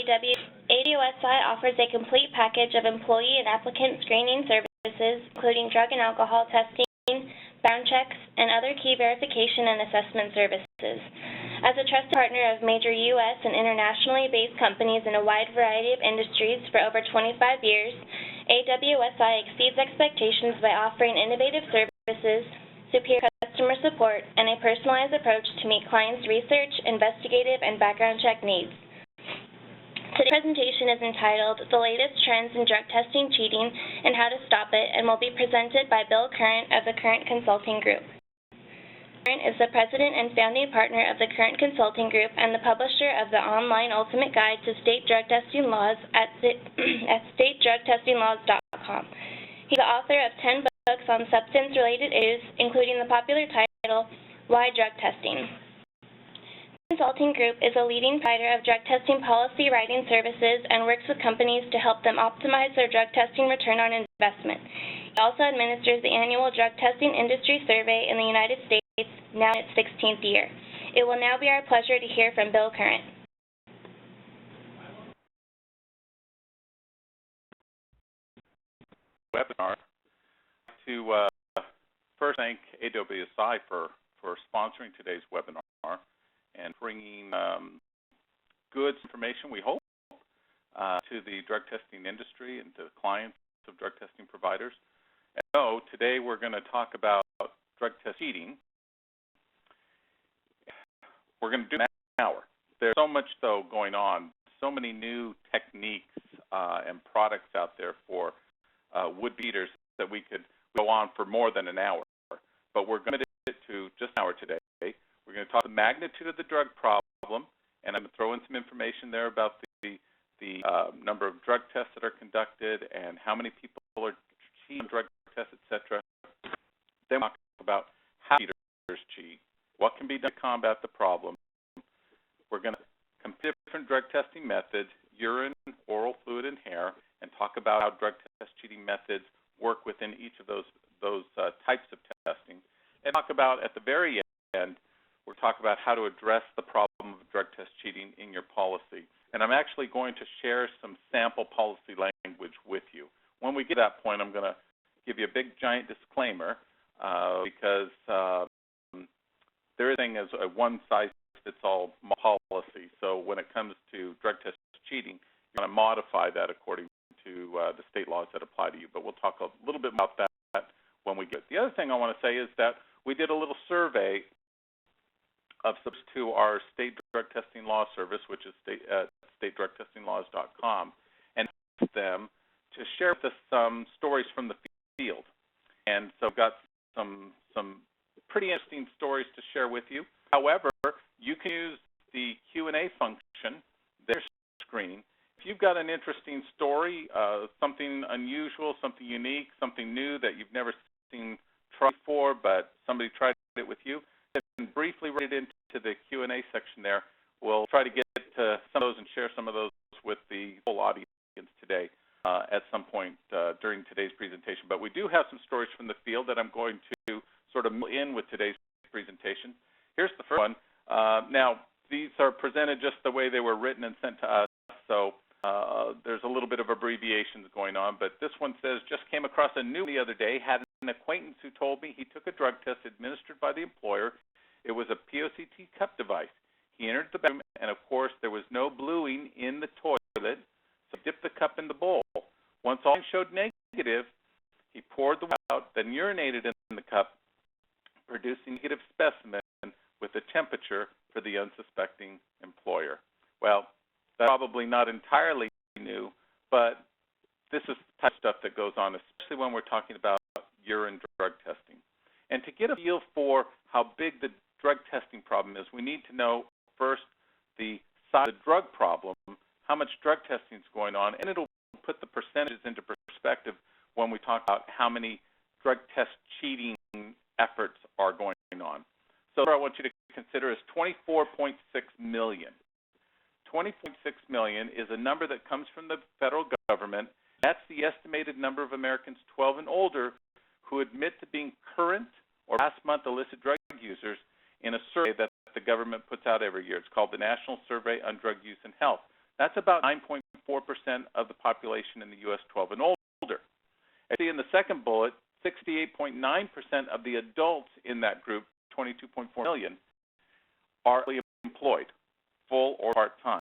AWSI offers a complete package of employee and applicant screening services, including drug and alcohol testing, background checks, and other key verification and assessment services. As a trusted partner of major U.S. and internationally based companies in a wide variety of industries for over 25 years, AWSI exceeds expectations by offering innovative services, superior customer support, and a personalized approach to meet clients' research, investigative, and background check needs. Today's presentation is entitled The Latest Trends in Drug Testing Cheating and How to Stop It, and will be presented by Bill Current of the Current Consulting Group. Current is the president and founding partner of the Current Consulting Group and the publisher of the online Ultimate Guide to State Drug Testing Laws at statedrugtestinglaws.com. He's the author of 10 books on substance-related issues, including the popular title, Why Drug Testing? Consulting Group is a leading provider of drug testing policy writing services and works with companies to help them optimize their drug testing return on investment. He also administers the annual Drug Testing Industry Survey in the United States, now in its 16th year. It will now be our pleasure to hear from Bill Current. Webinar. To first thank AWSI for sponsoring today's webinar and bringing good information, we hope, to the drug testing industry and to clients of drug testing providers. And so today we're going to talk about drug test cheating. We're going to do an hour. There's so much, though, going on, so many new techniques and products out there for would-beaters that we could go on for more than an hour. But we're going to get to just an hour today. We're going to talk the magnitude of the drug problem, and I'm going to throw in some information there about the number of drug tests that are conducted and how many people are cheating on drug tests, etc. Then we'll talk about how cheaters cheat, what can be done to combat the problem. We're going to compare different drug testing methods, urine, oral fluid, and hair, and talk about how drug test cheating methods work within each of those types of testing, and talk about, at the very end, we'll talk about how to address the problem of drug test cheating in your policy. And I'm actually going to share some sample policy language with you. When we get to that point, I'm going to give you a big, giant disclaimer because there is a thing as a one-size-fits-all policy. So when it comes to drug test cheating, you're going to modify that according to the state laws that apply to you. But we'll talk a little bit about that when we get. The other thing I want to say is that we did a little survey of subs to our state drug testing law service, which is statedrugtestinglaws.com, and asked them to share with us some stories from the field. And so I've got some pretty interesting stories to share with you. However, you can use the Q&A function, their screen. If you've got an interesting story, something unusual, something unique, something new that you've never seen tried before, but somebody tried it with you, then briefly write it into the Q&A section there. We'll try to get to some of those and share some of those with the whole audience today at some point during today's presentation. But we do have some stories from the field that I'm going to sort of mill in with today's presentation. Here's the first one. Now, these are presented just the way they were written and sent to us, so there's a little bit of abbreviations going on, but this one says, just came across a new the other day, had an acquaintance who told me he took a drug test administered by the employer. It was a POCT cup device. He entered the bathroom, and of course, there was no bluing in the toilet, so he dipped the cup in the bowl. Once all showed negative, he poured the water out, then urinated in the cup, producing a negative specimen with a temperature for the unsuspecting employer. Well, that's probably not entirely new, but this is the type of stuff that goes on, especially when we're talking about urine drug testing. And to get a feel for how big the drug testing problem is, we need to know first the size of the drug problem, how much drug testing is going on, and it'll put the percentages into perspective when we talk about how many drug test cheating efforts are going on. So what I want you to consider is 24.6 million. 20.6 million is a number that comes from the federal government. That's the estimated number of Americans 12 and older who admit to being current or past month illicit drug users in a survey that the government puts out every year. It's called the National Survey on Drug Use and Health. That's about 9.4% of the population in the U.S. 12 and older. And see in the second bullet, 68.9% of the adults in that group, 22.4 million, are employed, full or part-time.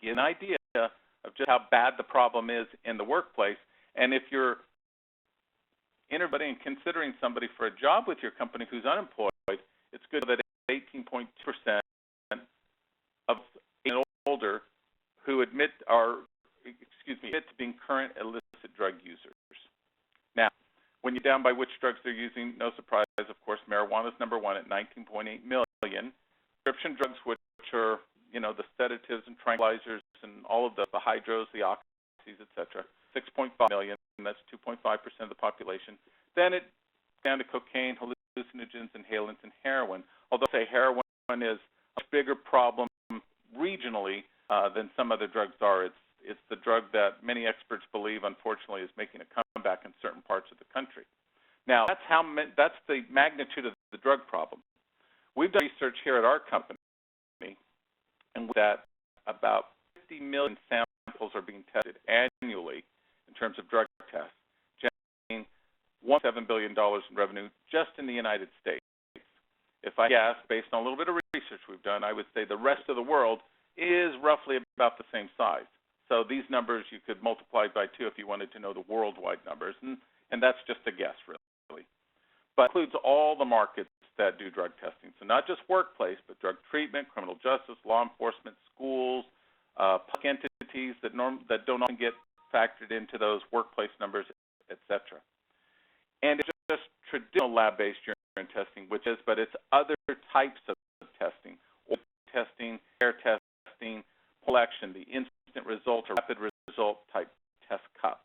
Get an idea of just how bad the problem is in the workplace, and if you're interviewing and considering somebody for a job with your company who's unemployed, it's good that 18.2% of 18 and older who admit to being current illicit drug users. Now, when you're down by which drugs they're using, no surprise, of course, marijuana is number one at 19.8 million. Prescription drugs, which are, the sedatives and tranquilizers and all of the hydros, the oxys, etc., 6.5 million, and that's 2.5% of the population. Then it's down to cocaine, hallucinogens, inhalants, and heroin. Although I say heroin is a bigger problem regionally than some other drugs are. It's the drug that many experts believe, unfortunately, is making a comeback in certain parts of the country. Now, that's the magnitude of the drug problem. We've done research here at our company, and that about 50 million samples are being tested annually in terms of drug tests, generating $1.7 billion in revenue just in the United States. If I guess, based on a little bit of research we've done, I would say the rest of the world is roughly about the same size. So these numbers you could multiply by 2 if you wanted to know the worldwide numbers, and that's just a guess, really. But it includes all the markets that do drug testing. So not just workplace, but drug treatment, criminal justice, law enforcement, schools, public entities that don't often get factored into those workplace numbers, etc. And it's just traditional lab-based urine testing, but it's other types of testing, oil testing, hair testing, collection, the instant result or rapid result type test cups.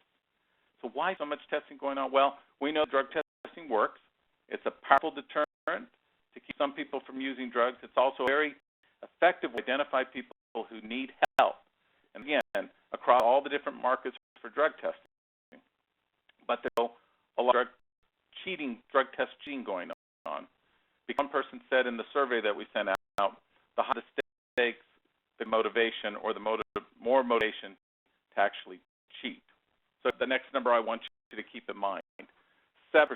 So why so much testing going on? Well, we know drug testing works. It's a powerful deterrent to keep some people from using drugs. It's also very effective to identify people who need help. And again, across all the different markets for drug testing. But there's a lot of drug test cheating going on. One person said in the survey that we sent out, the higher the stakes, the motivation, or more motivation to actually cheat. So the next number I want you to keep in mind, 7%,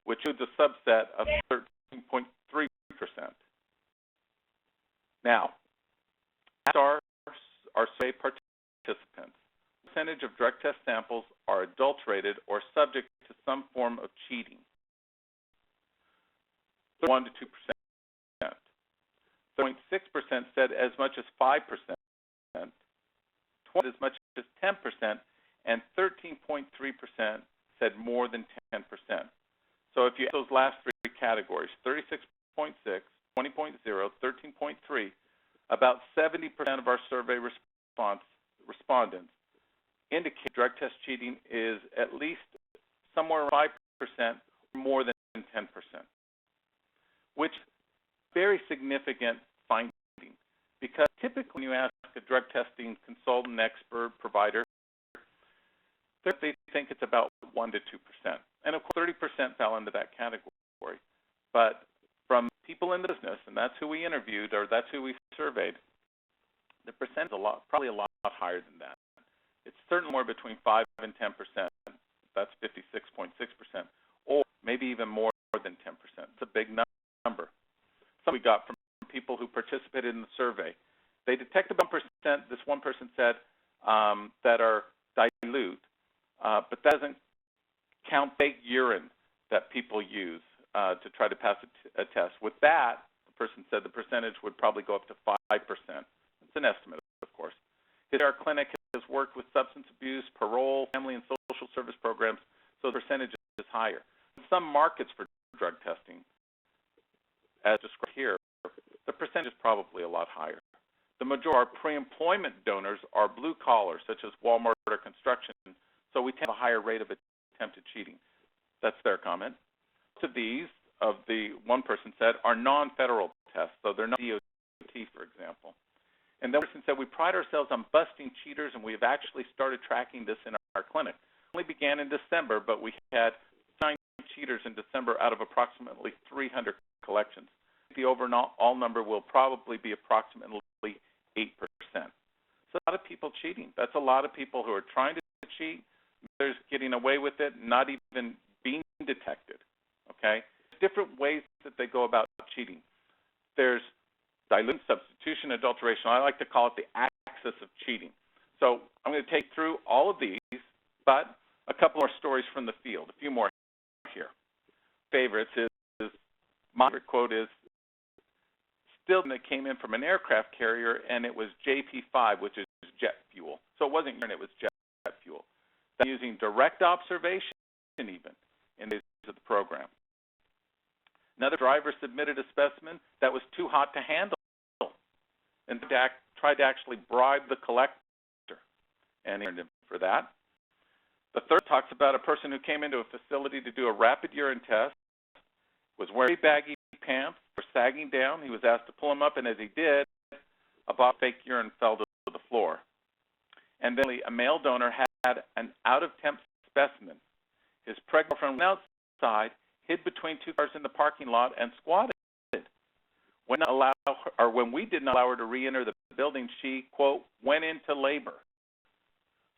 which is a subset of 13.3%. Now, as our survey participants, the percentage of drug test samples are adulterated or subject to some form of cheating. 1 to 2%. 0.6% said as much as 5%, 20% as much as 10%, and 13.3% said more than 10%. So if you add those last three categories, 36.6, 20.0, 13.3, about 70% of our survey respondents indicate drug test cheating is at least somewhere around 5% or more than 10%, which is very significant finding, because typically when you ask a drug testing consultant, expert, provider, they think it's about 1 to 2%. And of course, 30% fell into that category. But from people in the business, and that's who we interviewed, or that's who we surveyed, the percent is probably a lot higher than that. It's certainly more between 5 and 10%. That's 56.6%, or maybe even more than 10%. It's a big number. Some we got from people who participated in the survey. They detected 1%, this one person said, that are dilute, but that doesn't count fake urine that people use to try to pass a test. With that, the person said the percentage would probably go up to 5%. It's an estimate, of course. Our clinic has worked with substance abuse, parole, family and social service programs, so the percentage is higher. In some markets for drug testing, as described here, the percentage is probably a lot higher. The majority of our pre-employment donors are blue collar, such as Walmart or construction, so we tend to have a higher rate of attempted cheating. That's their comment. Most of these, of the one person said, are non-federal tests, so they're not DOT, for example. And then one person said, we pride ourselves on busting cheaters, and we have actually started tracking this in our clinic. It only began in December, but we had 9 cheaters in December out of approximately 300 collections. The overall number will probably be approximately 8%. cheating. That's a lot of people who are trying to cheat. There's getting away with it, not even being detected, okay? Different ways that they go about cheating. There's dilution, substitution, adulteration. I like to call it the axis of cheating. So I'm going to take through all of these, but a couple more stories from the field, a few more here. Favorites is my favorite quote is, still that came in from an aircraft carrier, and it was JP5, which is jet fuel. So it wasn't urine, it was jet fuel. That's using direct observation even in the days of the program. Another driver submitted a specimen that was too hot to handle and tried to actually bribe the collector, and he earned him for that. The third talks about a person who came into a facility to do a rapid urine test, was wearing baggy pants, were sagging down. He was asked to pull them up, and as he did, a bottle of fake urine fell to the floor. And then a male donor had an out-of-temp specimen. His pregnant girlfriend went outside, hid between two cars in the parking lot, and squatted. When we didn't allow her to re-enter the building, she, quote, went into labor.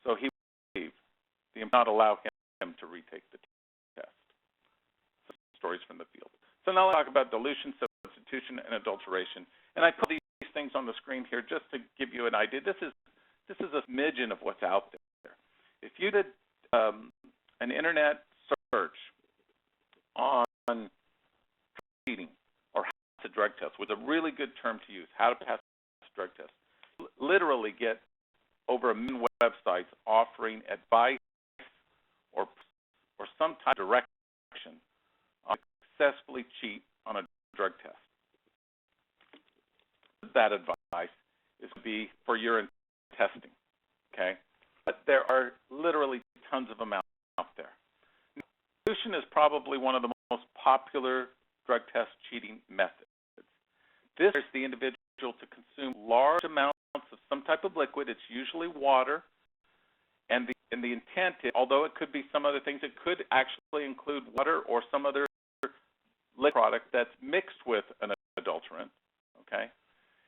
So he would not allow him to retake the test. Some stories from the field. So now let's talk about dilution, substitution, and adulteration. And I put these things on the screen here just to give you an idea. This is a smidgen of what's out there. If you did an internet search on cheating or how to pass a drug test, with a really good term to use, how to pass a drug test, literally get over 1 million websites offering advice or some type of direction on successfully cheat on a drug test. That advice is to be for urine testing, okay? But there are literally tons of them out there. Dilution is probably one of the most popular drug test cheating methods. This is the individual to consume large amounts of some type of liquid. It's usually water, and the intent is, although it could be some other things, it could actually include water or some other liquid product that's mixed with an adulterant, okay?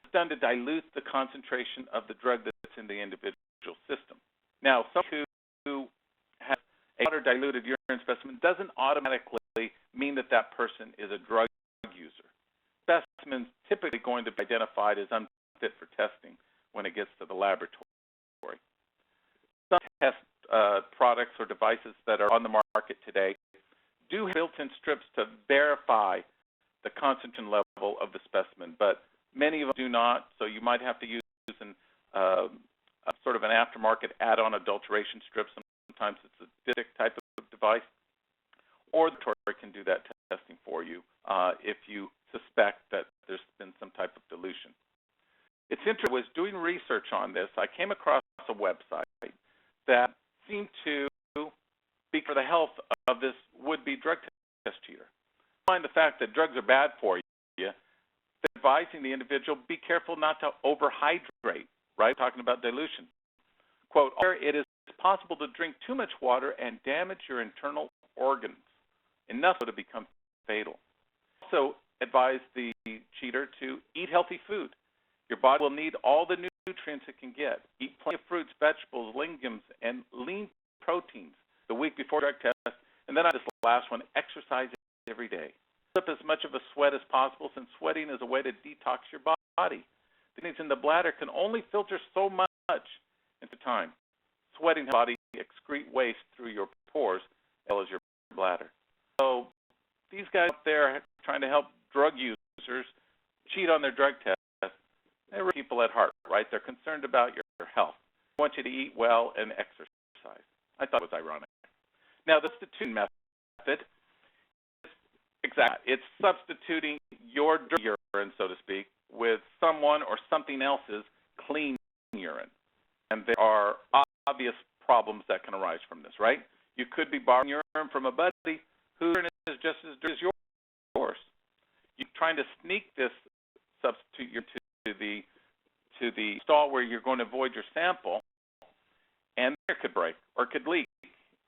It's done to dilute the concentration of the drug that's in the individual system. Now, someone who has a water diluted urine specimen doesn't automatically mean that that person is a drug user. Specimen's typically going to be identified as unfit for testing when it gets to the laboratory. Some test products or devices that are on the market today do have built-in strips to verify the concentration level of the specimen, but many of them do not, so you might have to use sort of an aftermarket add-on adulteration strip. Sometimes it's a DIC type of device, or the laboratory can do that testing for you if you suspect that there's been some type of dilution. It's interesting, I was doing research on this. I came across a website that seemed to speak for the health of this would-be drug test cheater. Find the fact that drugs are bad for you, they're advising the individual, be careful not to overhydrate, right? Talking about dilution. Quote, it is possible to drink too much water and damage your internal organs, enough to become fatal. Also advise the cheater to eat healthy food. Your body will need all the nutrients it can get. Eat plenty of fruits, vegetables, legumes, and lean proteins the week before drug test. And then on this last one, exercise every day. Slip as much of a sweat as possible, since sweating is a way to detox your body. The things in the bladder can only filter so much at a time. Sweating the body excrete waste through your pores as well as your bladder. So these guys out there trying to help drug users cheat on their drug test, they're people at heart, right? They're concerned about your health. They want you to eat well and exercise. I thought it was ironic. Now, the substitution method is exactly. It's substituting your dirty urine, so to speak, with someone or something else's clean urine. And there are obvious problems that can arise from this, right? You could be borrowing urine from a buddy whose urine is just as dirty as yours. You're trying to sneak this substitute urine to the stall where you're going to void your sample, and it could break or could leak,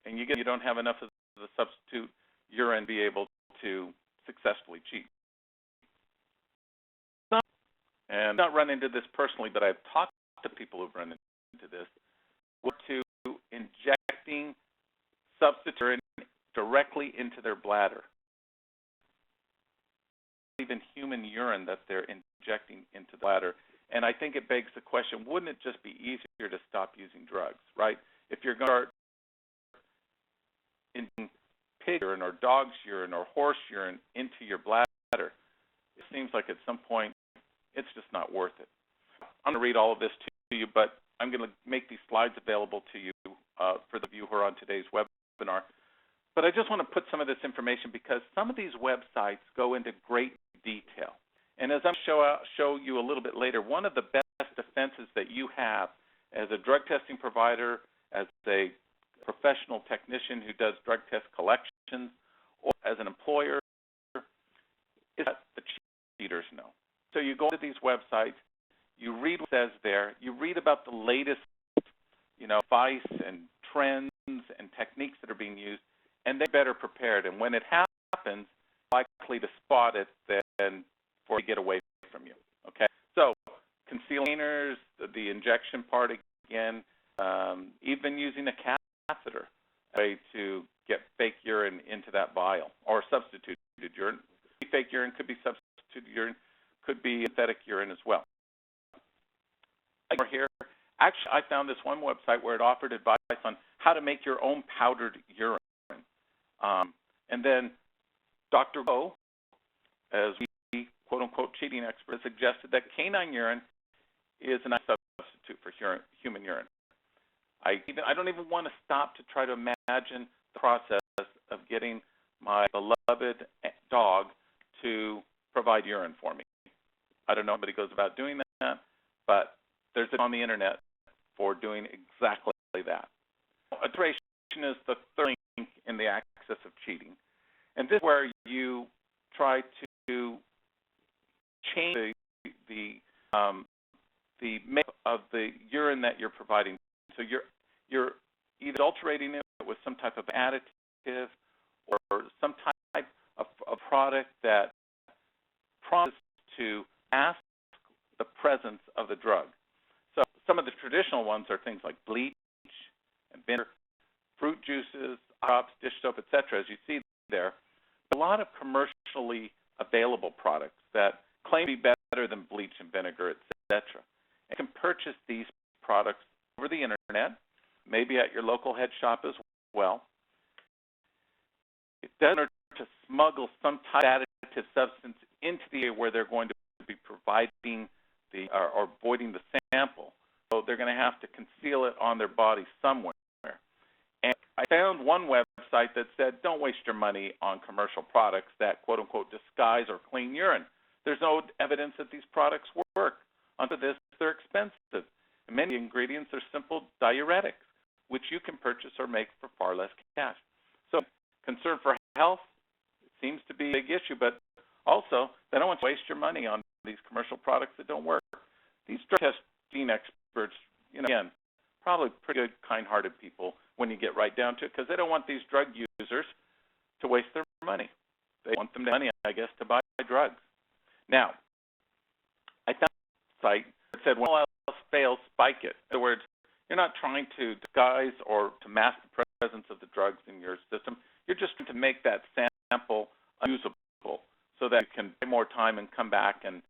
and you don't have enough of the substitute urine to be able to successfully cheat. And I've not run into this personally, but I've talked to people who've run into this, were to injecting substitute urine directly into their bladder. Even human urine that they're injecting into the bladder. And I think it begs the question, wouldn't it just be easier to stop using drugs, right? If you're going to start injecting pig urine or dog's urine or horse urine into your bladder, it seems like at some point it's just not worth it. I'm going to read all of this to you, but I'm going to make these slides available to you for the view who are on today's webinar. But I just want to put some of this information because some of these websites go into great detail. And as I'm show you a little bit later, one of the best defenses that you have as a drug testing provider, as a professional technician who does drug test collections, or as an employer, is that the cheaters know. So you go to these websites, you read what it says there, you read about the latest, advice and trends and techniques that are being used, and they're better prepared. And when it happens, likely to spot it than for it to get away from you. Okay, so concealers, the injection part again, even using a catheter, a way to get fake urine into that vial or substituted urine. Fake urine could be substituted urine, could be synthetic urine as well. Here, actually, I found this one website where it offered advice on how to make your own powdered urine. And then Dr. Go, as we quote-unquote cheating expert, suggested that canine urine is a nice substitute for human urine. I don't even want to stop to try to imagine the process of getting my beloved dog to provide urine for me. I don't know if anybody goes about doing that, but there's it on the internet for doing exactly that. Iteration is the third link in the axis of cheating. And this is where you try to change the makeup of the urine that you're providing. So you're either adulterating it with some type of additive or some type of product that promises to mask the presence of the drug. So some of the traditional ones are things like bleach and vinegar, fruit juices, drops, dish soap, etc., as you see there. A lot of commercially available products that claim to be better than bleach and vinegar, etc. You can purchase these products over the internet, maybe at your local head shop as well. It doesn't hurt to smuggle some type of additive substance into the area where they're going to be providing or voiding the sample. So they're going to have to conceal it on their body somewhere. And I found one website that said, don't waste your money on commercial products that quote-unquote disguise or clean urine. There's no evidence that these products work. Onto this, they're expensive. And many ingredients are simple diuretics, which you can purchase or make for far less cash. So concern for health seems to be a big issue, but also they don't want to waste your money on these commercial products that don't work. These drug testing experts, again, probably pretty good, kind-hearted people when you get right down to it, because they don't want these drug users to waste their money. They want them to have money, I guess, to buy drugs. Now, I found a site that said, when all else fails, spike it. In other words, you're not trying to disguise or to mask the presence of the drugs in your system. You're just trying to make that sample unusable so that you can pay more time and come back and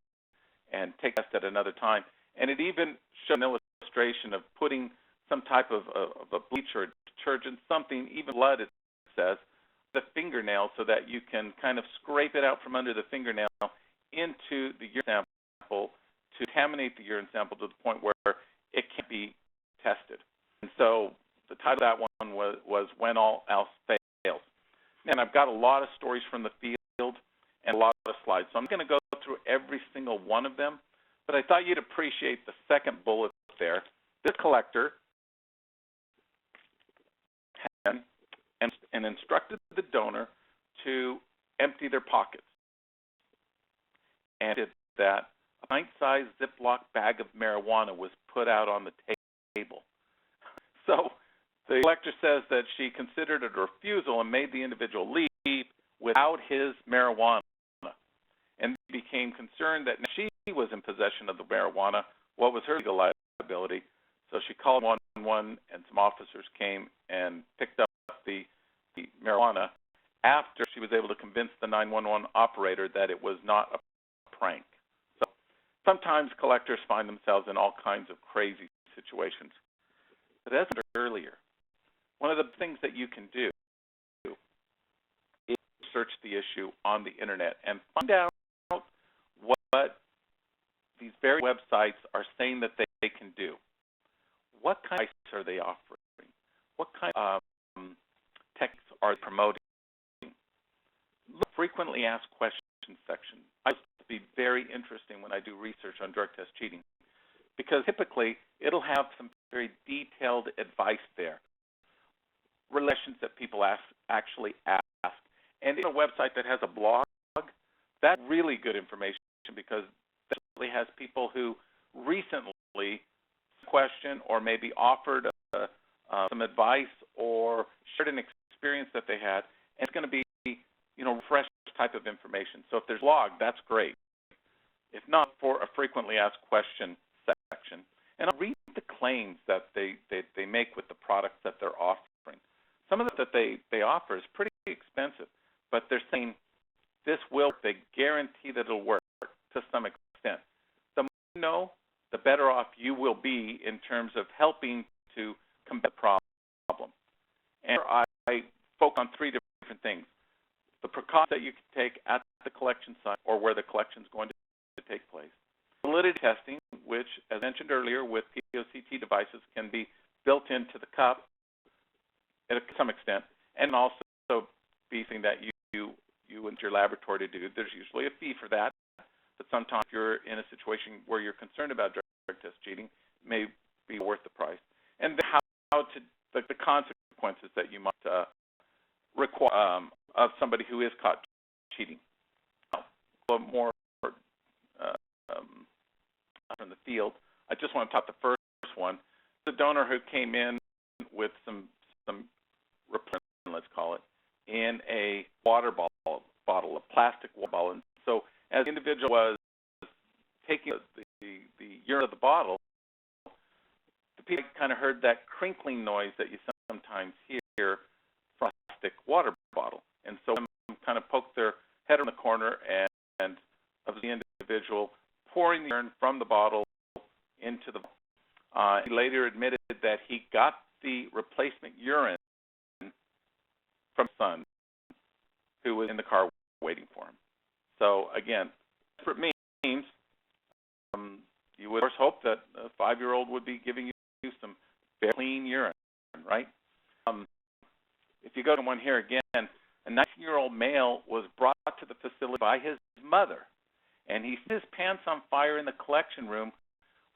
take a test at another time. And it even showed an illustration of putting some type of a bleach or a detergent, something, even blood, it says, the fingernail, so that you can kind of scrape it out from under the fingernail into the urine sample to contaminate the urine sample to the point where it can't be tested. And so the title of that one was When All Else Fails. And I've got a lot of stories from the field and a lot of slides. So I'm going to go through every single one of them, but I thought you'd appreciate the second bullet there. This collector and instructed the donor to empty their pockets. And did that, a pint-sized Ziploc bag of marijuana was put out on the table. So the collector says that she considered it a refusal and made the individual leave without his marijuana. And became concerned that she was in possession of the marijuana. What was her legal liability? So she called 911, and some officers came and picked up the marijuana after she was able to convince the 911 operator that it was not a prank. So sometimes collectors find themselves in all kinds of crazy situations. But as I said earlier, one of the things that you can do is search the issue on the internet and find out what these various websites are saying that they can do. What kind of advice are they offering? What kind of techniques are they promoting? Look at frequently asked questions section. I find it to be very interesting when I do research on drug test cheating, because typically it'll have some very detailed advice there, relations that people actually ask. And in a website that has a blog, that's really good information, because that really has people who recently questioned or maybe offered some advice or shared an experience that they had, and it's going to be, fresh type of information. So if there's a blog, that's great. If not, for a frequently asked question section. And I'll read the claims that they make with the products that they're offering. Some of it that they offer is pretty expensive, but they're saying this will, they guarantee that it'll work to some extent. The more you know, the better off you will be in terms of helping to combat the problem. And I focus on three different things. The precautions that you can take at the collection site or where the collection is going to take place. Validity testing, which, as mentioned earlier, with POCT devices can be built into the cup to some extent, and also be something that you and your laboratory to do. There's usually a fee for that, but sometimes if you're in a situation where you're concerned about drug test cheating, it may be worth the price. And then the consequences that you might require of somebody who is caught cheating. Now, more from the field, I just want to talk the first one. The donor who came in with some replacement, let's call it, in a water bottle, a plastic water bottle. And so as the individual was taking the urine of the bottle, the people kind of heard that crinkling noise that you sometimes hear from a plastic water bottle. And so they kind of poked their head in the corner and of the individual pouring the urine from the bottle into the bottle. He later admitted that he got the replacement urine from his son, who was in the car waiting for him. So again, that's what it means. You would of course hope that a 5-year-old would be giving you some very clean urine, right? If you go to one here again, a 19-year-old male was brought to the facility by his mother, and he set his pants on fire in the collection room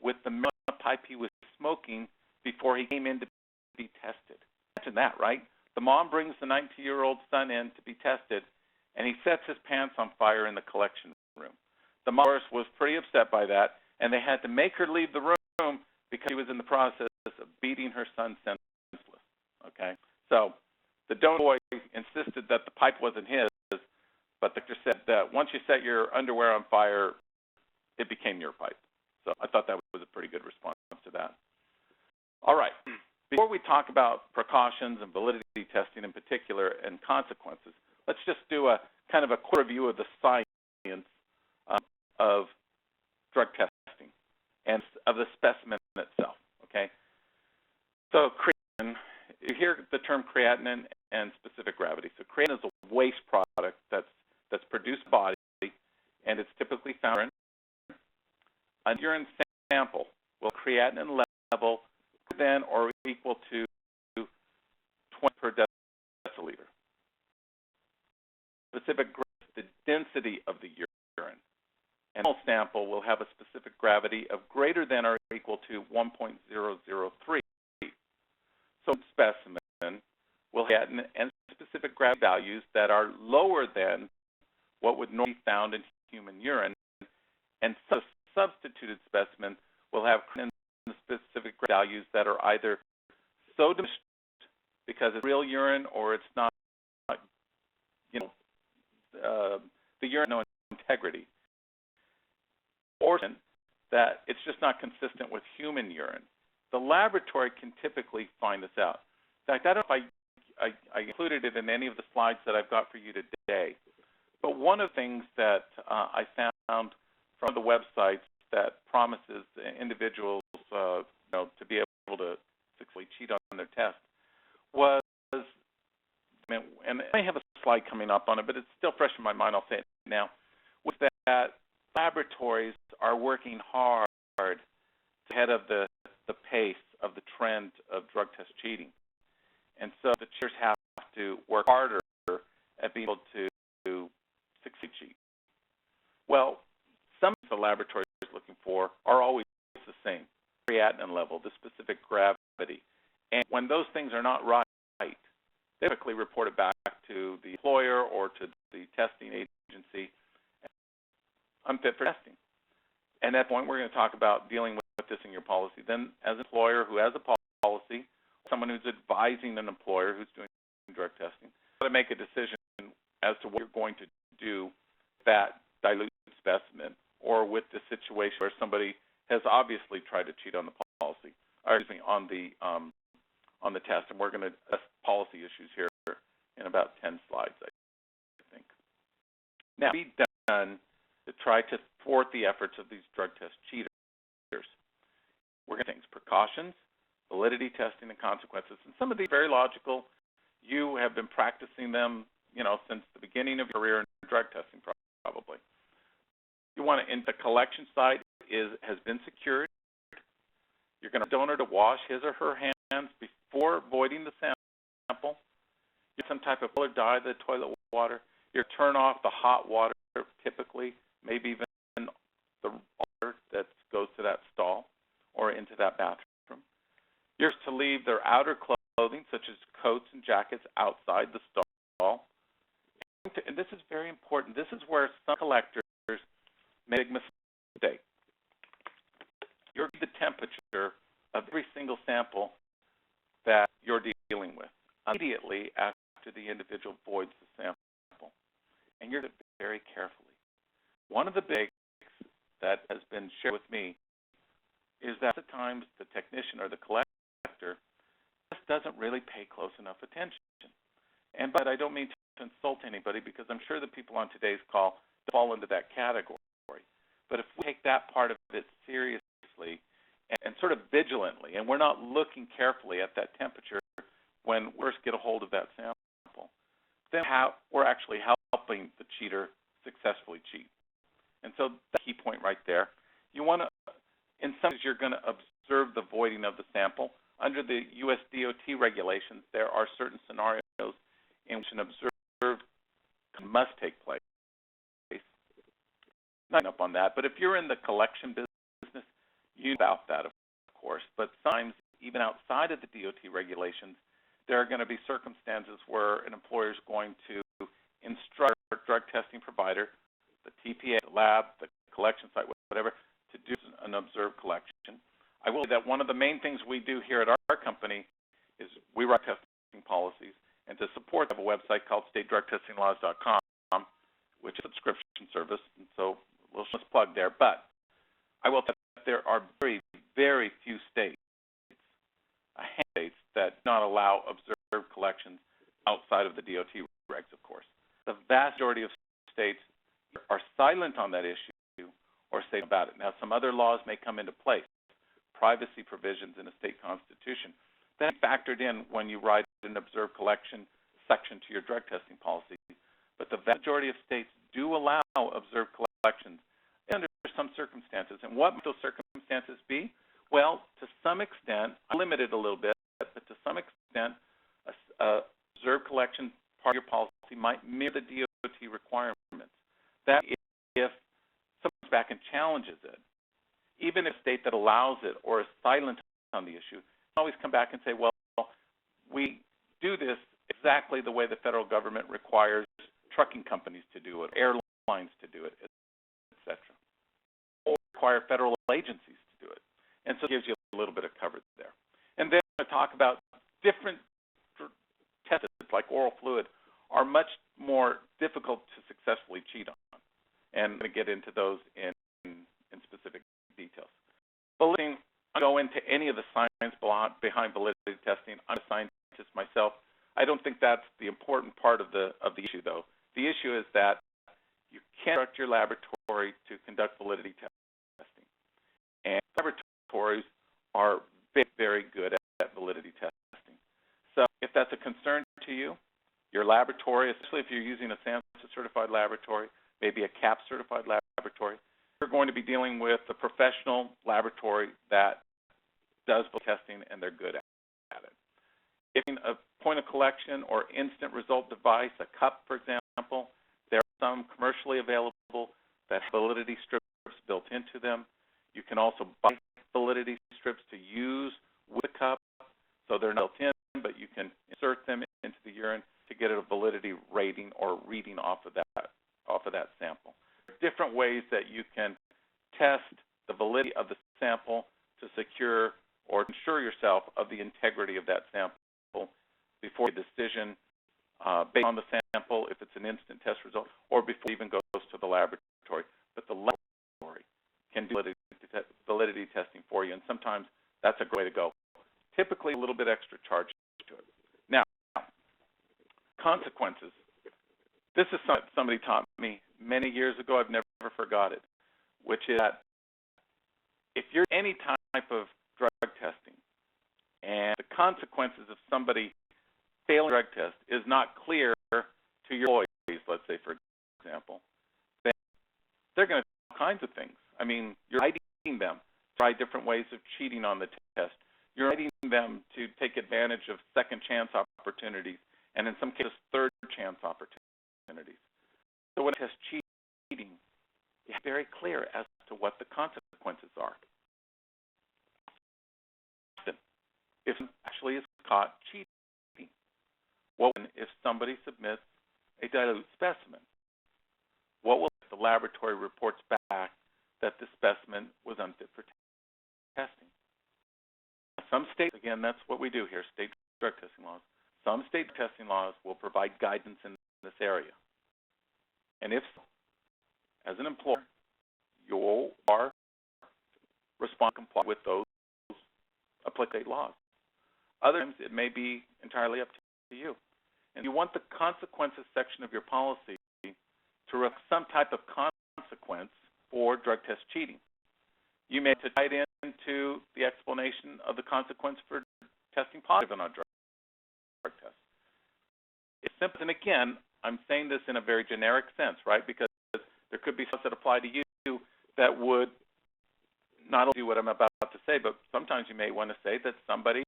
with the marijuana pipe he was smoking before he came in to be tested. Imagine that, right? The mom brings the 19-year-old son in to be tested, and he sets his pants on fire in the collection room. The mom, of course, was pretty upset by that, and they had to make her leave the room because she was in the process of beating her son senseless. Okay? So the donor boy insisted that the pipe wasn't his, but the doctor said that once you set your underwear on fire, it became your pipe. So I thought that was a pretty good response to that. All right. Before we talk about precautions and validity testing in particular and consequences, let's just do a kind of a quick review of the science of drug testing and of the specimen itself. Okay. So creatinine, you hear the term creatinine and specific gravity. So creatinine is a waste product that's produced by the body, and it's typically found in a urine sample will creatinine level greater than or equal to 20 per deciliter. Specific gravity, the density of the urine. And a sample will have a specific gravity of greater than or equal to 1.003. So specimen will have creatinine and specific gravity values that are lower than what would normally be found in human urine, and so substituted specimen will have creatinine and specific values that are either so diminished because it's real urine or it's not, the urine no integrity, or that it's just not consistent with human urine. the laboratory can typically find this out. In fact, I don't know if I included it in any of the slides that I've got for you today, but one of the things that I found from the websites that promises individuals to be able to successfully cheat on their test was, and I have a slide coming up on it, but it's still fresh in my mind, I'll say it now, was that laboratories are working hard ahead of the pace of the trend of drug test cheating. And so the cheaters have to work harder at being able to succeed cheat. Well, some of the laboratories looking for are always the same: creatinine level, the specific gravity. And when those things are not right, they typically report it back to the employer or to the testing agency, unfit for testing. And at that point, we're going to talk about dealing with this in your policy. Then, as an employer who has a policy, someone who's advising an employer who's doing drug testing, to make a decision as to what you're going to do with that dilute specimen, or with the situation where somebody has obviously tried to cheat on the policy, or excuse me, on the test. And we're going to address policy issues here in about 10 slides, I think. Now, be done to try to thwart the efforts of these drug test cheaters. We're going to things: precautions, validity testing, and consequences. And some of these are very logical. You have been practicing them, since the beginning of your career in drug testing, probably. You want to, the collection site has been secured. You're going to donor to wash his or her hands before voiding the sample. Use some type of color dye the toilet water. You turn off the hot water, typically, maybe even the water that goes to that stall or into that bathroom. You're to leave their outer clothing, such as coats and jackets, outside the stall. And this is very important. This is where some collectors make a mistake. You're the temperature of every single sample that you're dealing with immediately after the individual voids the sample. And you're to do it very carefully. One of the big that has been shared with me is that at times the technician or the collector just doesn't really pay close enough attention. But I don't mean to insult anybody, because I'm sure the people on today's call fall into that category. But if we take that part of it seriously and sort of vigilantly, and we're not looking carefully at that temperature when we first get a hold of that sample, then we're actually helping the cheater successfully cheat. And so that's the key point right there. You want to, in some cases, you're going to observe the voiding of the sample. Under the U.S. DOT regulations, there are certain scenarios in which an observed must take place. Not up on that, but if you're in the collection business, you know about that, of course. But sometimes, even outside of the DOT regulations, there are going to be circumstances where an employer is going to instruct a drug testing provider, the TPA, the lab, the collection site, whatever, to do an observed collection. I will say that one of the main things we do here at our company is we write testing policies, and to support, we have a website called StateDrugTestingLaws.com, which is a subscription service, and so we'll just plug there. But I will say that there are very, very few states, a handful of states, that do not allow observed collections outside of the DOT regs, of course. The vast majority of states are silent on that issue or say about it. Now, some other laws may come into place, privacy provisions in a state constitution. That is factored in when you write an observed collection section to your drug testing policy. But the vast majority of states do allow observed collections under some circumstances. And what might those circumstances be? Well, to some extent, I limited a little bit, but to some extent, observed collection part of your policy might mirror the DOT requirements. That if someone comes back and challenges it, even if a state that allows it or is silent on the issue, always come back and say, well, we do this exactly the way the federal government requires trucking companies to do it, airlines to do it, et cetera, or require federal agencies to do it. And so it gives you a little bit of coverage there. And then I'm going to talk about different tests, like oral fluid, are much more difficult to successfully cheat on. And I'm going to get into those in specific details. But let's go into any of the science behind validity testing. I'm a scientist myself. I don't think that's the important part of the issue, though. The issue is that you can't instruct your laboratory to conduct validity testing, and laboratories are very, very good at validity testing. So if that's a concern to you, your laboratory, especially if you're using a SAMHSA-certified laboratory, maybe a CAP-certified laboratory, you're going to be dealing with a professional laboratory that does testing, and they're good at it. If a point of collection or instant result device, a cup, for example, there are some commercially available that have validity strips built into them. You can also buy validity strips to use with a cup, so they're not built in, but you can insert them into the urine to get a validity rating or reading off of that sample. There are different ways that you can test the validity of the sample to secure or ensure yourself of the integrity of that sample before a decision based on the sample, if it's an instant test result, or before it even goes to the laboratory. But the laboratory can do validity testing for you, and sometimes that's a great way to go. Typically, a little bit extra charge to it. Now, consequences. This is something somebody taught me many years ago. I've never forgot it, which is that if you're any type of drug testing and the consequences of somebody failing a drug test is not clear to your employees, let's say, for example, then they're going to do all kinds of things. I mean, you're inviting them to try different ways of cheating on the test. You're inviting them to take advantage of second chance opportunities, and in some cases, third chance opportunities. So when it test cheating, it's very clear as to what the consequences are. If someone actually is caught cheating, what will happen if somebody submits a dilute specimen? What will if the laboratory reports back that the specimen was unfit for testing? Some states, again, that's what we do here, state drug testing laws. Some state testing laws will provide guidance in this area. And if so, as an employer, you are responsible to comply with those applicable laws. Other times, it may be entirely up to you. And you want the consequences section of your policy to reflect some type of consequence for drug test cheating. You may have to tie it into the explanation of the consequence for testing positive on a drug test. It's simple, and again, I'm saying this in a very generic sense, right? Because there could be stuff that apply to you that would not only do what I'm about to say, but sometimes you may want to say that somebody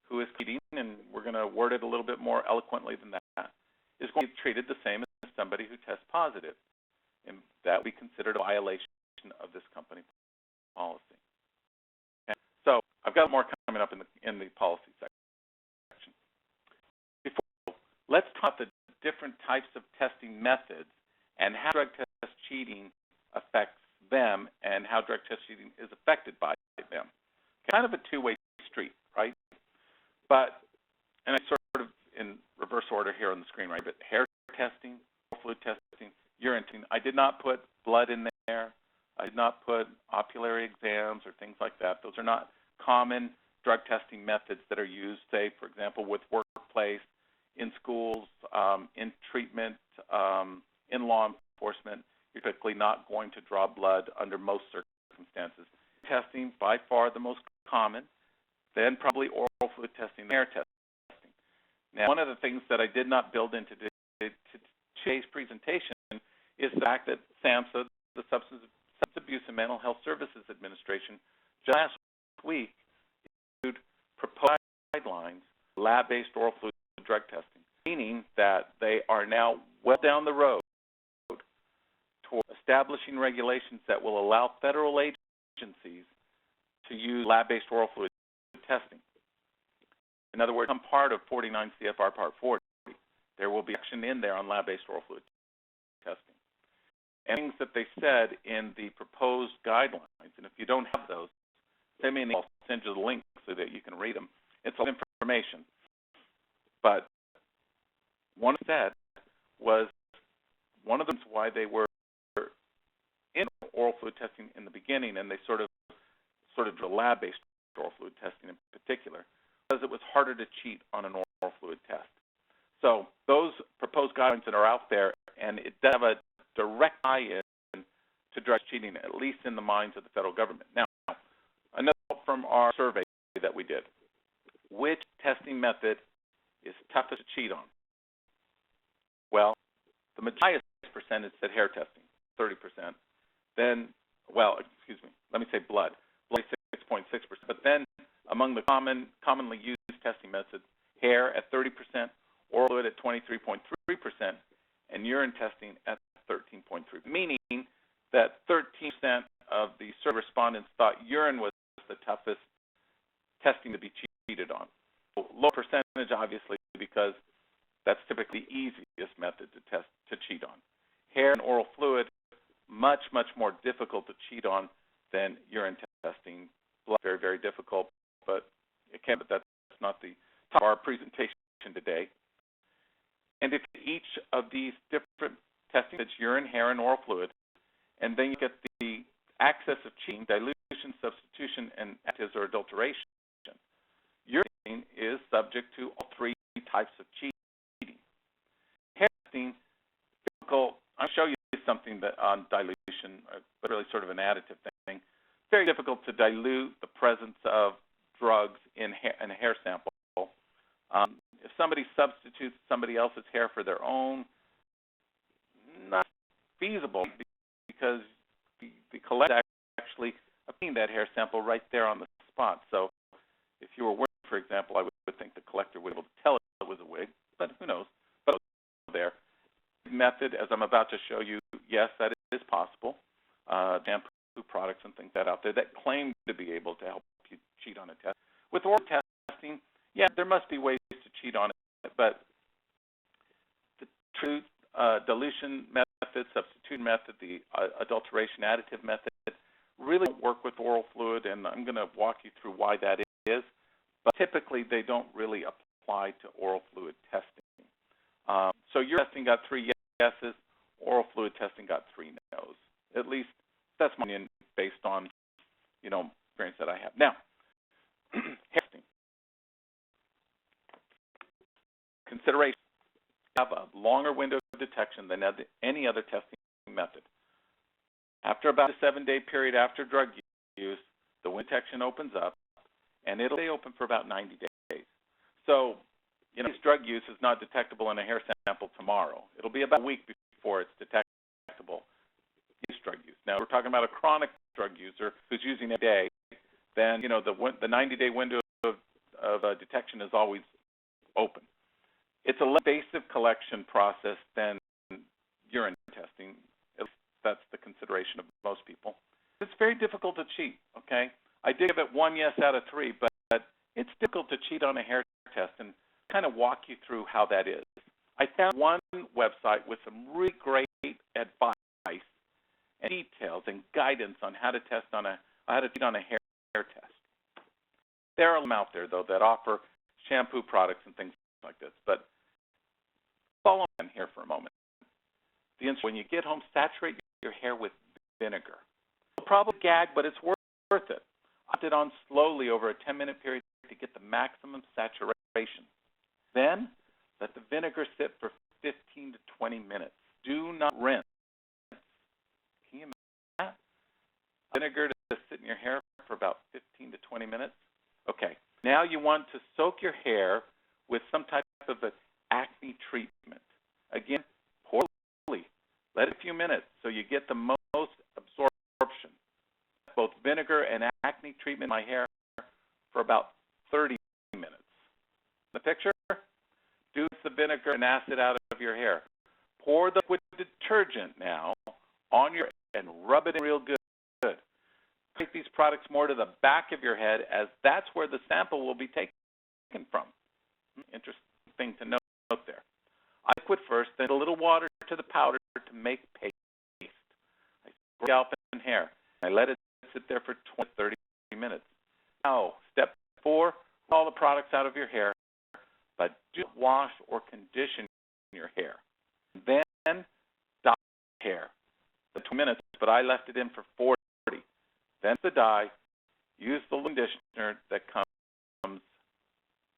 who is cheating, and we're going to word it a little bit more eloquently than that, is going to be treated the same as somebody who tests positive. And that would be considered a violation of this company policy. And so I've got more coming up in the policy section. Let's talk about the different types of testing methods and how drug test cheating affects them and how drug test cheating is affected by them. Kind of a two-way street, right? But, and I sort of in reverse order here on the screen, right? But hair testing, fluid testing, urine testing. I did not put blood in there. I did not put opulary exams or things like that. Those are not common drug testing methods that are used, say, for example, with workplace, in schools, in treatment, in law enforcement. You're typically not going to draw blood under most circumstances. Testing, by far the most common, then probably oral fluid testing, hair testing. Now, one of the things that I did not build into today's presentation is the fact that SAMHSA, the Substance Abuse and Mental Health Services Administration, just last week issued proposed guidelines for lab-based oral fluid drug testing, meaning that they are now well down the road toward establishing regulations that will allow federal agencies to use lab-based oral fluid testing. In other words, some part of 49 CFR Part 40, there will be action in there on lab-based oral fluid testing. And things that they said in the proposed guidelines, and if you don't have those, send me an email. I'll send you the link so that you can read them. It's all information. But one said was one of the reasons why they were in oral fluid testing in the beginning, and they sort of the lab-based oral fluid testing in particular, because it was harder to cheat on an oral fluid test. So those proposed guidelines that are out there, and it does have a direct tie-in to drug cheating, at least in the minds of the federal government. Now, another from our survey that we did. Which testing method is toughest to cheat on? Well, the highest percentage said hair testing, 30%. Then, well, excuse me, let me say blood 6.6%. But then among the commonly used testing methods, hair at 30%, oral fluid at 23.3%, and urine testing at 13.3%, meaning that 13% of the survey respondents thought urine was the toughest testing to be cheated on. Low percentage, obviously, because that's typically the easiest method to cheat on. Hair and oral fluid, much more difficult to cheat on than urine testing. Blood, very, very difficult, but that's not the top of our presentation today. And if each of these different testing, it's urine, hair, and oral fluid, and then you get the access of cheating, dilution, substitution, and additives or adulteration. Urine is subject to all three types of cheating. Hair testing, difficult. I'll show you something that on dilution, but really sort of an additive thing. Very difficult to dilute the presence of drugs in a hair sample. If somebody substitutes somebody else's hair for their own, not feasible because the collector actually obtained that hair sample right there on the spot. So if you were wearing, for example, I would think the collector would be able to tell it was a wig, but who knows? But there. Method, as I'm about to show you, yes, that is possible. Shampoo products and things that out there that claim to be able to help you cheat on a test. With oral testing, yeah, there must be ways to cheat on it, but the true dilution method, substitute method, the adulteration additive method really don't work with oral fluid, and I'm going to walk you through why that is. But typically, they don't really apply to oral fluid testing. So your testing got 3 yeses, oral fluid testing got 3 no's. At least that's my opinion based on, experience that I have. Now, testing. Consideration. Have a longer window of detection than any other testing method. After about a 7-day period after drug use, the window detection opens up, and it'll stay open for about 90 days. So, this drug use is not detectable in a hair sample tomorrow. It'll be about a week before it's detectable. Drug use. Now, we're talking about a chronic drug user who's using it every day. Then, the 90-day window of detection is always open. It's a less invasive collection process than urine testing. At least that's the consideration of most people. It's very difficult to cheat, okay? I did give it 1 yes out of 3, but it's difficult to cheat on a hair test, and kind of walk you through how that is. I found one website with some really great advice and details and guidance on how to cheat on a hair test. There are some out there though that offer shampoo products and things like this, but follow on here for a moment. When you get home, saturate your hair with vinegar. You'll probably gag, but it's worth it. Put it on slowly over a 10-minute period to get the maximum saturation. Then let the vinegar sit for 15 to 20 minutes. Do not rinse. Can you imagine that? Vinegar to sit in your hair for about 15 to 20 minutes? Okay. Now you want to soak your hair with some type of an acne treatment. Again, pour slowly. Let it a few minutes so you get the most absorption. Both vinegar and acne treatment in my hair for about 30 minutes. The picture? Deuce the vinegar and acid out of your hair. Pour the liquid detergent now on your and rub it in real good. Take these products more to the back of your head, as that's where the sample will be taken from. Interesting thing to note there. I liquid first, then a little water to the powder to make paste. I spray scalp and hair. I let it sit there for 20, 30 minutes. Now, step 4, all the products out of your hair, but do not wash or condition your hair. Then dye hair. 20 minutes, but I left it in for 40. Then the dye. use the conditioner that comes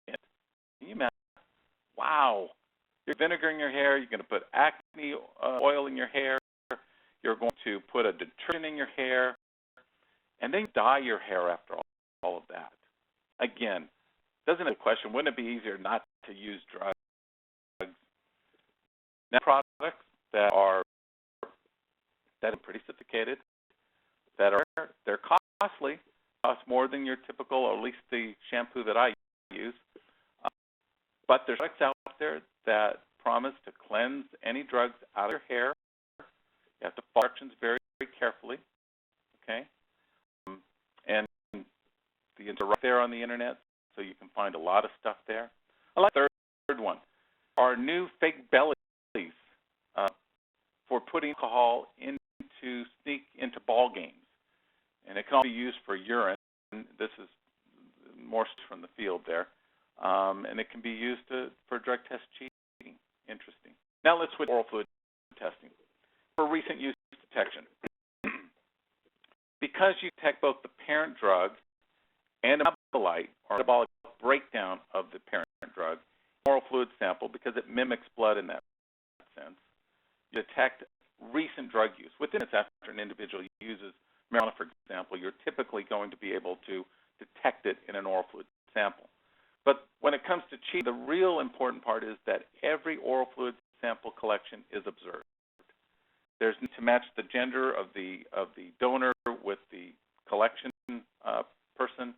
in. Can you imagine? Wow. You're vinegaring your hair. You're going to put acne oil in your hair. You're going to put a detergent in your hair. And then dye your hair after all of that. Again, doesn't have a question, wouldn't it be easier not to use drugs? Now, products that are pretty sophisticated, they're costly, cost more than your typical, or at least the shampoo that I use. But there's products out there that promise to cleanse any drugs out of your hair. You have to follow instructions very, very carefully. Okay, and the answer right there on the internet, so you can find a lot of stuff there. I like the third one. Our new fake bellies for putting alcohol sneak into ball games, and it can also be used for urine. This is more from the field there, and it can be used for drug test cheating. Interesting. Now let's switch to oral fluid testing for recent use detection. Because you detect both the parent drug and a metabolite or metabolic breakdown of the parent drug, oral fluid sample, because it mimics blood in that sense, you detect recent drug use. Within minutes after an individual uses marijuana, for example, you're typically going to be able to detect it in an oral fluid sample. But when it comes to cheating, the real important part is that every oral fluid sample collection is observed. There's need to match the gender of the donor with the collection person,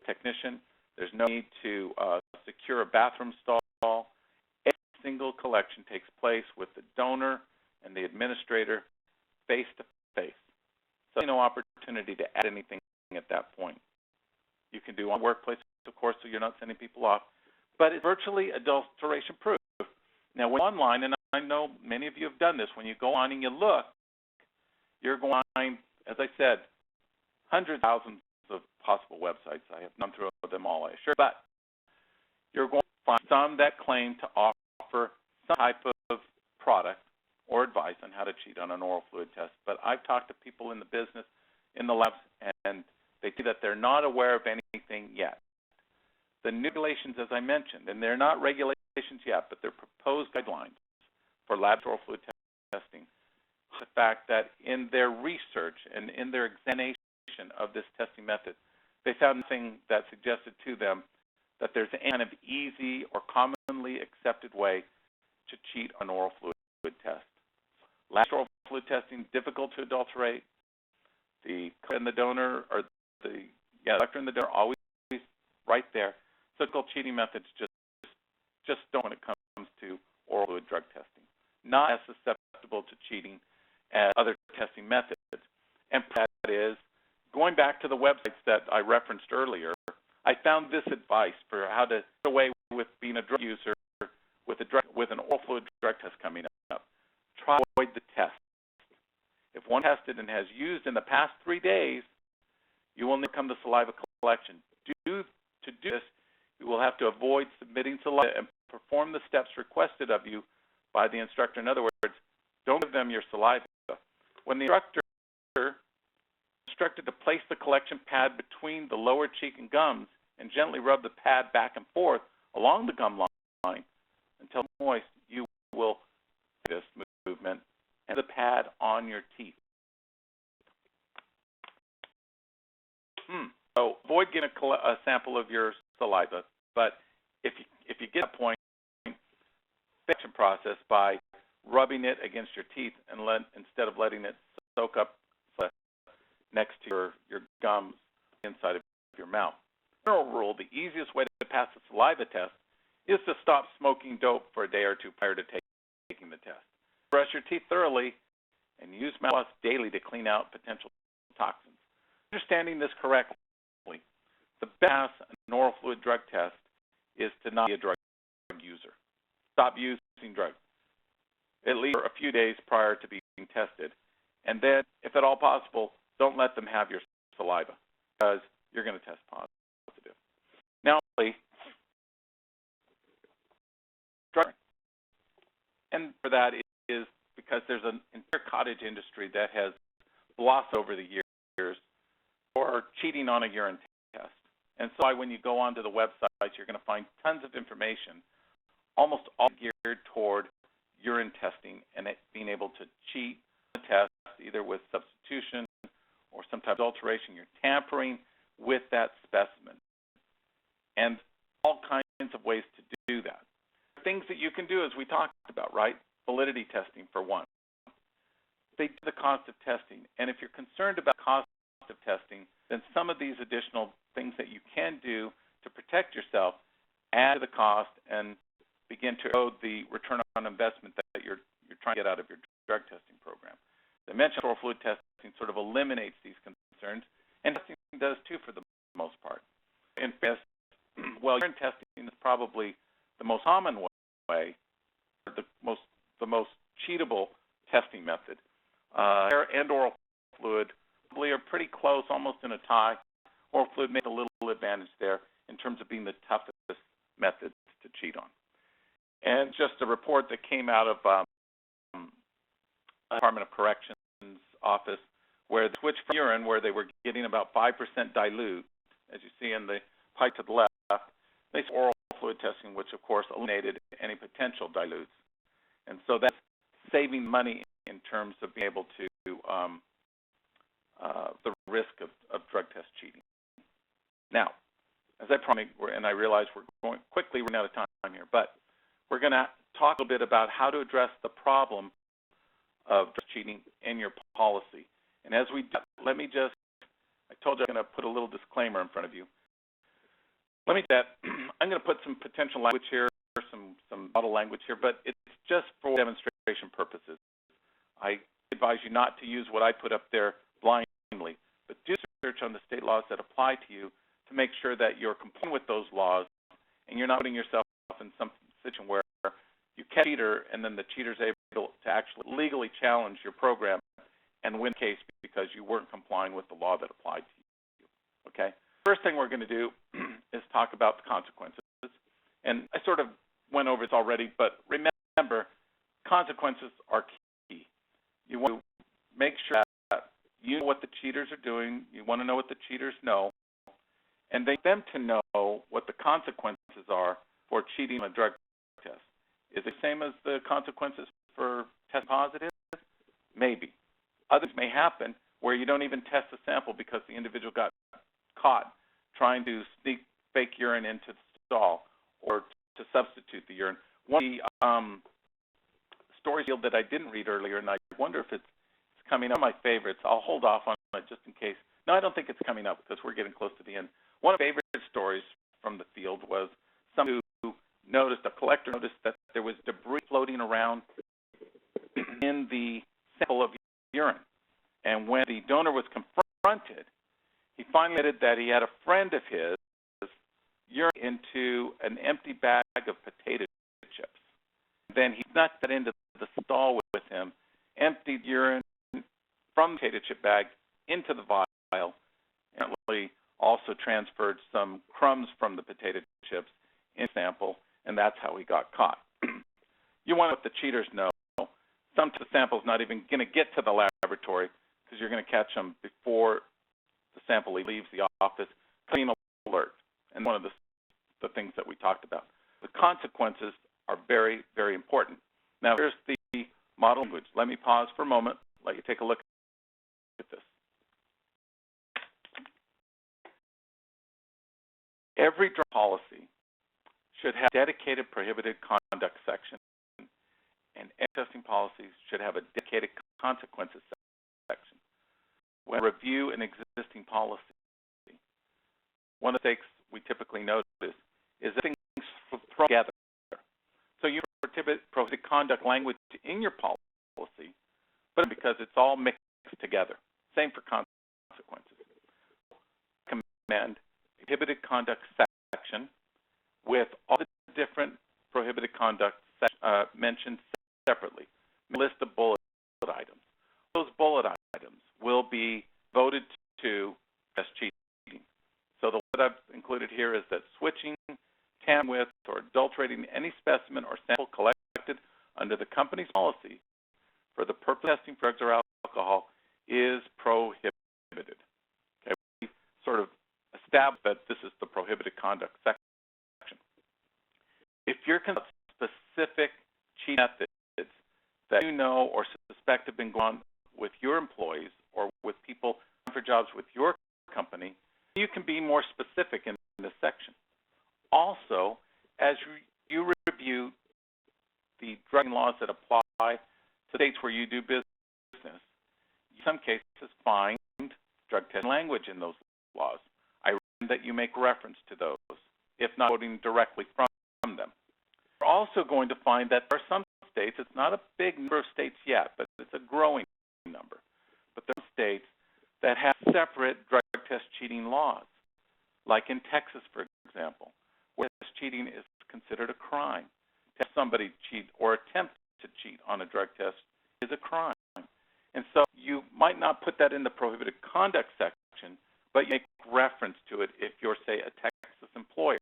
technician. There's no need to secure a bathroom stall. Every single collection takes place with the donor and the administrator face to face. So no opportunity to add anything at that point. You can do on workplace, of course, so you're not sending people off, but it's virtually adulteration proof. Now, when online, and I know many of you have done this, when you go on and you look, you're going to find, as I said, hundreds of thousands of possible websites. I have gone through them all, I assure you. But you're going to find some that claim to offer some type of product or advice on how to cheat on an oral fluid test. But I've talked to people in the business, in the labs, and they say that they're not aware of anything yet. The new regulations, as I mentioned, and they're not regulations yet, but they're proposed guidelines for lab oral fluid testing. The fact that in their research and in their examination of this testing method, they found nothing that suggested to them that there's any kind of easy or commonly accepted way to cheat on oral fluid test. Lab oral fluid testing, difficult to adulterate. The collector and the donor, or the collector and the donor, always right there. Typical cheating methods just don't when it comes to oral fluid drug testing. Not as susceptible to cheating as other testing methods. And that is, going back to the websites that I referenced earlier, I found this advice for how to get away with being a drug user with an oral fluid drug test coming up. Try to avoid the test. If one tested and has used in the past 3 days, you will never come to saliva collection. To do this, you will have to avoid submitting saliva and perform the steps requested of you by the instructor. In other words, don't give them your saliva. When the instructor is instructed to place the collection pad between the lower cheek and gums and gently rub the pad back and forth along the gum line until moist, you will this movement and the pad on your teeth. So avoid getting a sample of your saliva, but if you get a point, infection process by rubbing it against your teeth and instead of letting it soak up next to your gums inside of your mouth. General rule: the easiest way to pass the saliva test is to stop smoking dope for a day or two prior to taking the test. Brush your teeth thoroughly and use mouthwash daily to clean out potential toxins. Understanding this correctly, the best an oral fluid drug test is to not be a drug user. Stop using drugs at least for a few days prior to being tested. And then, if at all possible, don't let them have your saliva because you're going to test positive. Now, drug, and for that is because there's an entire cottage industry that has blossomed over the years for cheating on a urine test. And so when you go onto the website, you're going to find tons of information, almost all geared toward urine testing and it being able to cheat the test either with substitution or sometimes alteration. You're tampering with that specimen. And all kinds of ways to do that. Things that you can do, as we talked about, right? Validity testing, for one. They do the cost of testing. And if you're concerned about cost of testing, then some of these additional things that you can do to protect yourself add to the cost and begin to erode the return on investment that you're trying to get out of your drug testing program. The mentioned oral fluid testing sort of eliminates these concerns, and testing does too for the most part. In fact, well, urine testing is probably the most common way, or the most cheatable testing method. Hair and oral fluid probably are pretty close, almost in a tie. Oral fluid makes a little advantage there in terms of being the toughest method to cheat on. And just a report that came out of Department of Corrections office, where they switched from urine, where they were getting about 5% dilute, as you see in the pie to the left, they saw oral fluid testing, which of course eliminated any potential dilutes. And so that's saving money in terms of being able to the risk of drug test cheating. Now, as I promised, and I realize we're going quickly, running out of time here, but we're going to talk a bit about how to address the problem of drug cheating in your policy. And as we do, I told you I'm going to put a little disclaimer in front of you. I'm going to put some potential language here, some model language here, but it's just for demonstration purposes. I advise you not to use what I put up there blindly, but do research on the state laws that apply to you to make sure that you're complying with those laws and you're not putting yourself in some situation where you catch a cheater and then the cheater's able to actually legally challenge your program and win the case because you weren't complying with the law that applied to you. Okay? First thing we're going to do is talk about the consequences. And I sort of went over this already, but remember, consequences are key. You want to make sure that you know what the cheaters are doing. You want to know what the cheaters know. And they want them to know what the consequences are for cheating on a drug test. Is it the same as the consequences for testing positive? Maybe. Others may happen where you don't even test the sample because the individual got caught trying to sneak fake urine into the stall or to substitute the urine. One of the stories that I didn't read earlier, and I wonder if it's coming up, my favorites. I'll hold off on it just in case. No, I don't think it's coming up because we're getting close to the end. One of my favorite stories from the field was someone who a collector noticed that there was debris floating around in the sample of urine. And when the donor was confronted, he finally admitted that he had a friend of his urine into an empty bag of potato chips. Then he snuck that into the stall with him, emptied urine from the potato chip bag into the vial, and also transferred some crumbs from the potato chips in the sample, and that's how he got caught. You want to let the cheaters know. Some of the sample's not even going to get to the laboratory because you're going to catch them before the sample leaves the office. Clean alert, and one of the things that we talked about. The consequences are very, very important. Now, here's the model language. Let me pause for a moment, let you take a look at this. Every drug policy should have a dedicated prohibited conduct section, and testing policies should have a dedicated consequences section. When we review an existing policy, one of the mistakes we typically notice is that things thrown together. So you prohibit conduct language in your policy, but because it's all mixed together. Same for consequences. Recommend a prohibited conduct section with all the different prohibited conduct mentioned separately. A list of bullet items. Those bullet items will be voted to as cheating. So the what I've included here is that switching, tampering with, or adulterating any specimen or sample collected under the company's policy for the purpose of testing drugs or alcohol is prohibited. Okay? established that this is the prohibited conduct section. If you're concerned about specific cheating methods that you know or suspect have been going on with your employees or with people for jobs with your company, you can be more specific in this section. Also, as you review the drug laws that apply to states where you do business, in some cases find drug testing language in those laws. I recommend that you make reference to those, if not quoting directly from them. You're also going to find that there are some states, it's not a big number of states yet, but it's a growing number, but there are states that have separate drug test cheating laws, like in Texas, for example, where cheating is considered a crime. To have somebody cheat or attempt to cheat on a drug test is a crime. And so you might not put that in the prohibited conduct section, but you make reference to it if you're, say, a Texas employer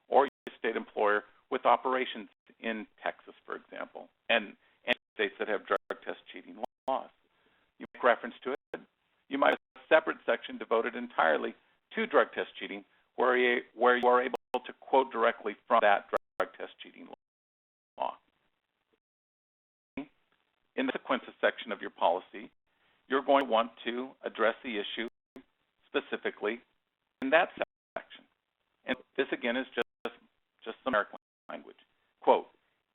or a state employer with operations in Texas, for example, and states that have drug test cheating laws. You make reference to it. You might have a separate section devoted entirely to drug test cheating where you are able to quote directly from that drug test cheating law. In the consequences section of your policy, you're going to want to address the issue specifically in that section. And this, again, is just some American language. Quote,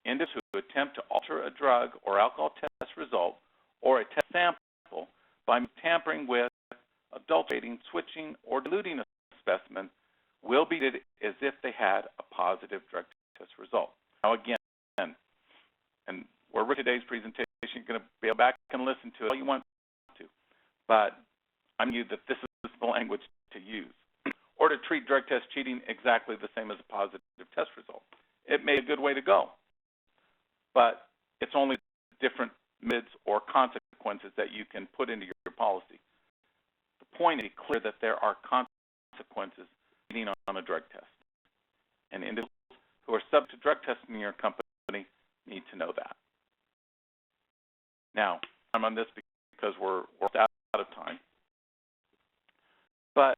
individuals who attempt to alter a drug or alcohol test result or a test sample by tampering with, adulterating, switching, or diluting a specimen will be treated as if they had a positive drug test result. Now, again, and we're with today's presentation, you're going to be able to back and listen to it all you want to, but I'm telling you that this is the language to use, or to treat drug test cheating exactly the same as a positive test result. It may be a good way to go, but it's only different methods or consequences that you can put into your policy. The point is clear that there are consequences cheating on a drug test, and individuals who are subject to drug testing in your company need to know that. Now, I'm on this because we're out of time. But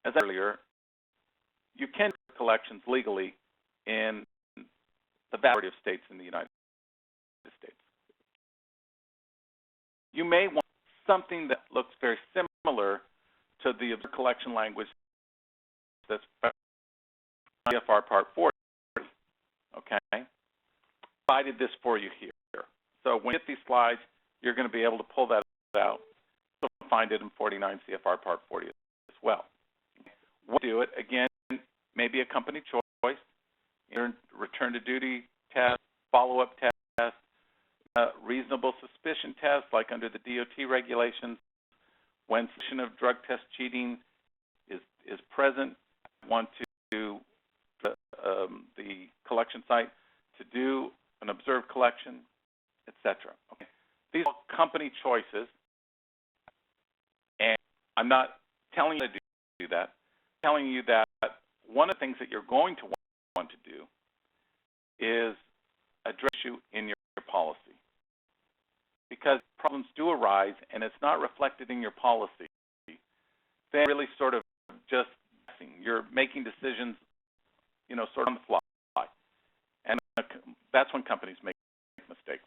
as I said earlier, you can do collections legally in the vast majority of states in the United States. You may want something that looks very similar to the collection language that's CFR Part 40. Okay? I provided this for you here. So when you get these slides, you're going to be able to pull that out. You'll find it in 49 CFR Part 40 as well. We'll do it, again, maybe a company choice, return to duty test, follow-up test, reasonable suspicion test, like under the DOT regulations. When suspicion of drug test cheating is present, want to the collection site to do an observed collection, etc. Okay. These are company choices, and I'm not telling you to do that. I'm telling you that one of the things that you're going to want to do is address issue in your policy, because problems do arise and it's not reflected in your policy. They're really sort of just guessing. You're making decisions, sort of on the fly, and that's when companies make mistakes.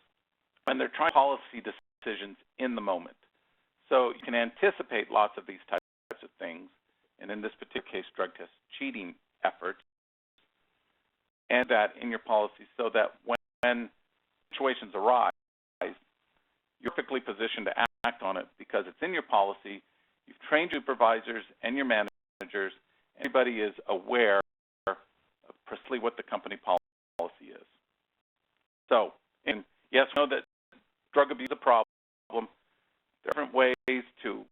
And they're trying policy decisions in the moment. So you can anticipate lots of these types of things, and in this particular case, drug test cheating efforts, and that in your policy so that when situations arise, you're perfectly positioned to act on it because it's in your policy. You've trained supervisors and your managers. Everybody is aware of precisely what the company policy is. So, and yes, we know that drug abuse is a problem. There are different ways to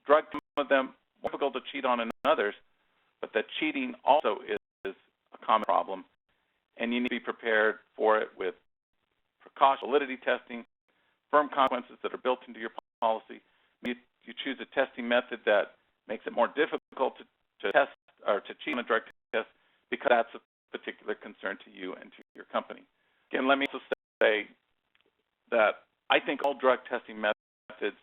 drug some of them, more difficult to cheat on than others, but that cheating also is a common problem, and you need to be prepared for it with precaution, validity testing, firm consequences that are built into your policy. You choose a testing method that makes it more difficult to test or to cheat on a drug test because that's a particular concern to you and to your company. Again, let me also say that I think all drug testing methods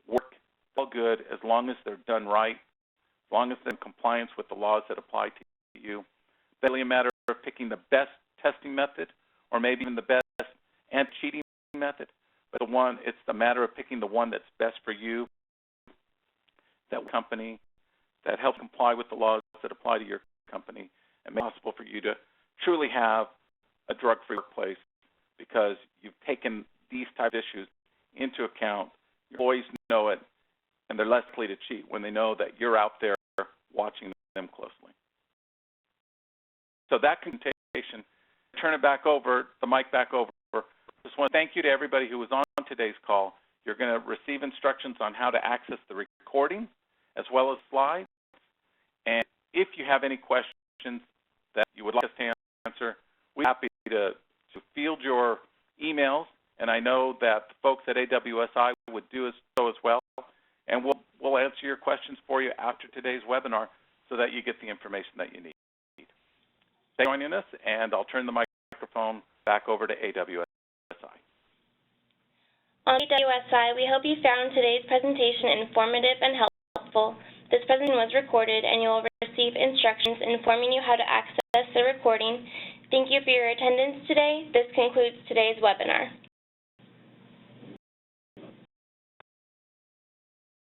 work all good as long as they're done right, as long as they're in compliance with the laws that apply to you. It's really a matter of picking the best testing method, or maybe even the best anti-cheating method, but it's the matter of picking the one that's best for you, that company, that helps comply with the laws that apply to your company, and make it possible for you to truly have a drug-free workplace, because you've taken these type of issues into account. Your employees know it, and they're less likely to cheat when they know that you're out there watching them closely. So that conclusion, turn it back over, the mic back over. Just want to thank you to everybody who was on today's call. You're going to receive instructions on how to access the recording as well as slides. And if you have any questions that you would like us to answer, we're happy to field your emails. And I know that the folks at AWSI would do so as well. And we'll answer your questions for you after today's webinar so that you get the information that you need. Thanks for joining us, and I'll turn the microphone back over to AWSI. On AWSI, we hope you found today's presentation informative and helpful. This presentation was recorded, and you will receive instructions informing you how to access the recording. Thank you for your attendance today. This concludes today's webinar.